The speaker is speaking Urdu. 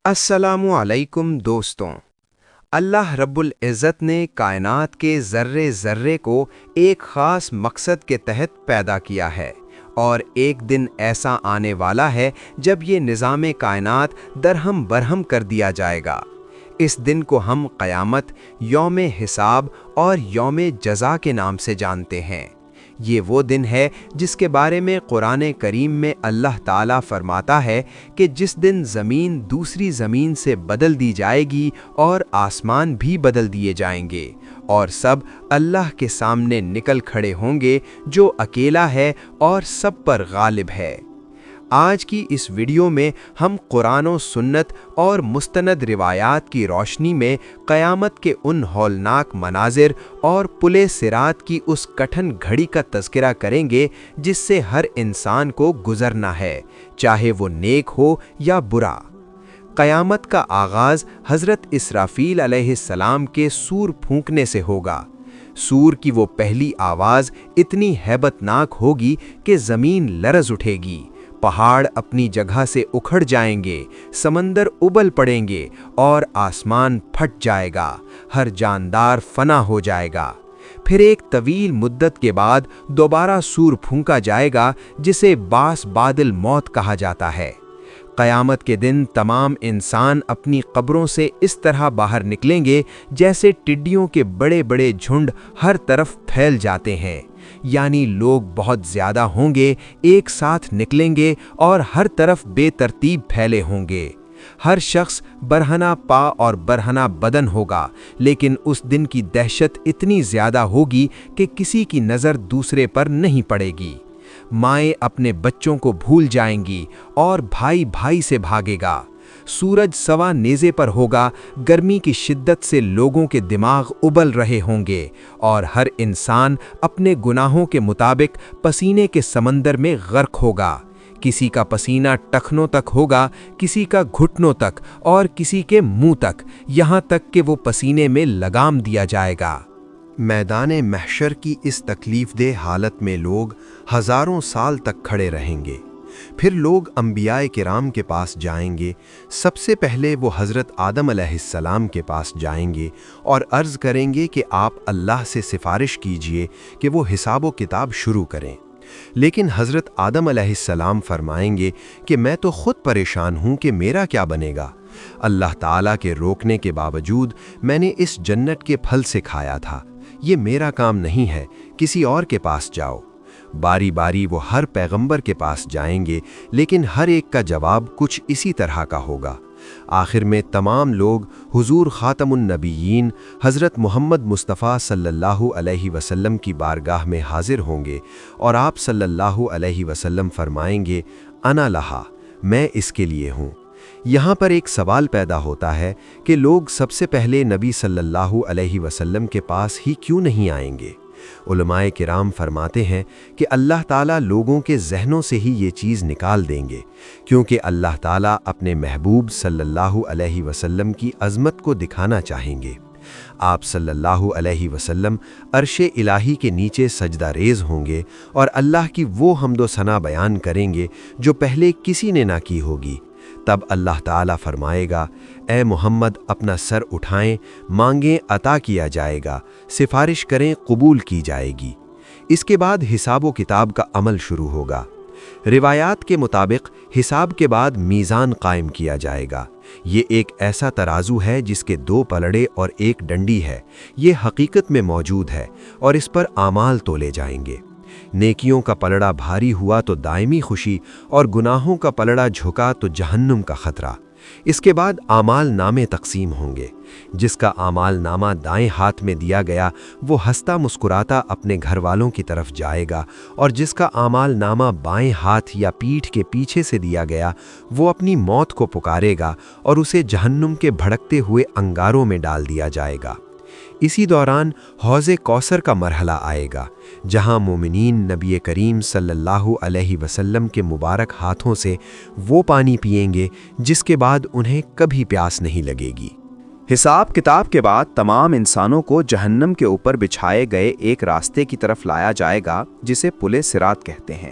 السلام علیکم دوستوں۔ اللہ رب العزت نے کائنات کے ذرے ذرے کو ایک خاص مقصد کے تحت پیدا کیا ہے، اور ایک دن ایسا آنے والا ہے جب یہ نظام کائنات درہم برہم کر دیا جائے گا۔ اس دن کو ہم قیامت، یوم حساب اور یوم جزا کے نام سے جانتے ہیں۔ یہ وہ دن ہے جس کے بارے میں قرآن کریم میں اللہ تعالیٰ فرماتا ہے کہ جس دن زمین دوسری زمین سے بدل دی جائے گی اور آسمان بھی بدل دیے جائیں گے، اور سب اللہ کے سامنے نکل کھڑے ہوں گے جو اکیلا ہے اور سب پر غالب ہے۔ آج کی اس ویڈیو میں ہم قرآن و سنت اور مستند روایات کی روشنی میں قیامت کے ان ہولناک مناظر اور پل صراط کی اس کٹھن گھڑی کا تذکرہ کریں گے جس سے ہر انسان کو گزرنا ہے، چاہے وہ نیک ہو یا برا۔ قیامت کا آغاز حضرت اسرافیل علیہ السلام کے سور پھونکنے سے ہوگا۔ سور کی وہ پہلی آواز اتنی ہیبت ناک ہوگی کہ زمین لرز اٹھے گی، پہاڑ اپنی جگہ سے اکھڑ جائیں گے، سمندر ابل پڑیں گے اور آسمان پھٹ جائے گا، ہر جاندار فنا ہو جائے گا۔ پھر ایک طویل مدت کے بعد دوبارہ سور پھونکا جائے گا جسے باس بعد الموت کہا جاتا ہے۔ قیامت کے دن تمام انسان اپنی قبروں سے اس طرح باہر نکلیں گے جیسے ٹڈیوں کے بڑے بڑے جھنڈ ہر طرف پھیل جاتے ہیں، یعنی لوگ بہت زیادہ ہوں گے، ایک ساتھ نکلیں گے اور ہر طرف بے ترتیب پھیلے ہوں گے۔ ہر شخص برہنہ پا اور برہنہ بدن ہوگا، لیکن اس دن کی دہشت اتنی زیادہ ہوگی کہ کسی کی نظر دوسرے پر نہیں پڑے گی۔ مائیں اپنے بچوں کو بھول جائیں گی اور بھائی بھائی سے بھاگے گا۔ سورج سوا نیزے پر ہوگا، گرمی کی شدت سے لوگوں کے دماغ ابل رہے ہوں گے، اور ہر انسان اپنے گناہوں کے مطابق پسینے کے سمندر میں غرق ہوگا۔ کسی کا پسینہ ٹخنوں تک ہوگا، کسی کا گھٹنوں تک اور کسی کے منہ تک، یہاں تک کہ وہ پسینے میں لگام دیا جائے گا۔ میدان محشر کی اس تکلیف دہ حالت میں لوگ ہزاروں سال تک کھڑے رہیں گے۔ پھر لوگ انبیاء کرام کے پاس جائیں گے۔ سب سے پہلے وہ حضرت آدم علیہ السلام کے پاس جائیں گے اور عرض کریں گے کہ آپ اللہ سے سفارش کیجئے کہ وہ حساب و کتاب شروع کریں۔ لیکن حضرت آدم علیہ السلام فرمائیں گے کہ میں تو خود پریشان ہوں کہ میرا کیا بنے گا۔ اللہ تعالیٰ کے روکنے کے باوجود میں نے اس جنت کے پھل سے کھایا تھا، یہ میرا کام نہیں ہے، کسی اور کے پاس جاؤ۔ باری باری وہ ہر پیغمبر کے پاس جائیں گے، لیکن ہر ایک کا جواب کچھ اسی طرح کا ہوگا۔ آخر میں تمام لوگ حضور خاتم النبیین حضرت محمد مصطفیٰ صلی اللہ علیہ وسلم کی بارگاہ میں حاضر ہوں گے، اور آپ صلی اللہ علیہ وسلم فرمائیں گے، انا لہا، میں اس کے لیے ہوں۔ یہاں پر ایک سوال پیدا ہوتا ہے کہ لوگ سب سے پہلے نبی صلی اللہ علیہ وسلم کے پاس ہی کیوں نہیں آئیں گے؟ علماء کرام فرماتے ہیں کہ اللہ تعالیٰ لوگوں کے ذہنوں سے ہی یہ چیز نکال دیں گے، کیونکہ اللہ تعالیٰ اپنے محبوب صلی اللہ علیہ وسلم کی عظمت کو دکھانا چاہیں گے۔ آپ صلی اللہ علیہ وسلم عرش الہی کے نیچے سجدہ ریز ہوں گے اور اللہ کی وہ حمد و ثنا بیان کریں گے جو پہلے کسی نے نہ کی ہوگی۔ تب اللہ تعالیٰ فرمائے گا، اے محمد اپنا سر اٹھائیں، مانگیں عطا کیا جائے گا، سفارش کریں قبول کی جائے گی۔ اس کے بعد حساب و کتاب کا عمل شروع ہوگا۔ روایات کے مطابق حساب کے بعد میزان قائم کیا جائے گا۔ یہ ایک ایسا ترازو ہے جس کے دو پلڑے اور ایک ڈنڈی ہے، یہ حقیقت میں موجود ہے، اور اس پر اعمال تولے جائیں گے۔ نیکیوں کا پلڑا بھاری ہوا تو دائمی خوشی، اور گناہوں کا پلڑا جھکا تو جہنم کا خطرہ۔ اس کے بعد اعمال نامے تقسیم ہوں گے۔ جس کا اعمال نامہ دائیں ہاتھ میں دیا گیا وہ ہنستا مسکراتا اپنے گھر والوں کی طرف جائے گا، اور جس کا اعمال نامہ بائیں ہاتھ یا پیٹھ کے پیچھے سے دیا گیا وہ اپنی موت کو پکارے گا اور اسے جہنم کے بھڑکتے ہوئے انگاروں میں ڈال دیا جائے گا۔ اسی دوران حوض کوثر کا مرحلہ آئے گا، جہاں مومنین نبی کریم صلی اللہ علیہ وسلم کے مبارک ہاتھوں سے وہ پانی پئیں گے جس کے بعد انہیں کبھی پیاس نہیں لگے گی۔ حساب کتاب کے بعد تمام انسانوں کو جہنم کے اوپر بچھائے گئے ایک راستے کی طرف لایا جائے گا جسے پل صراط کہتے ہیں۔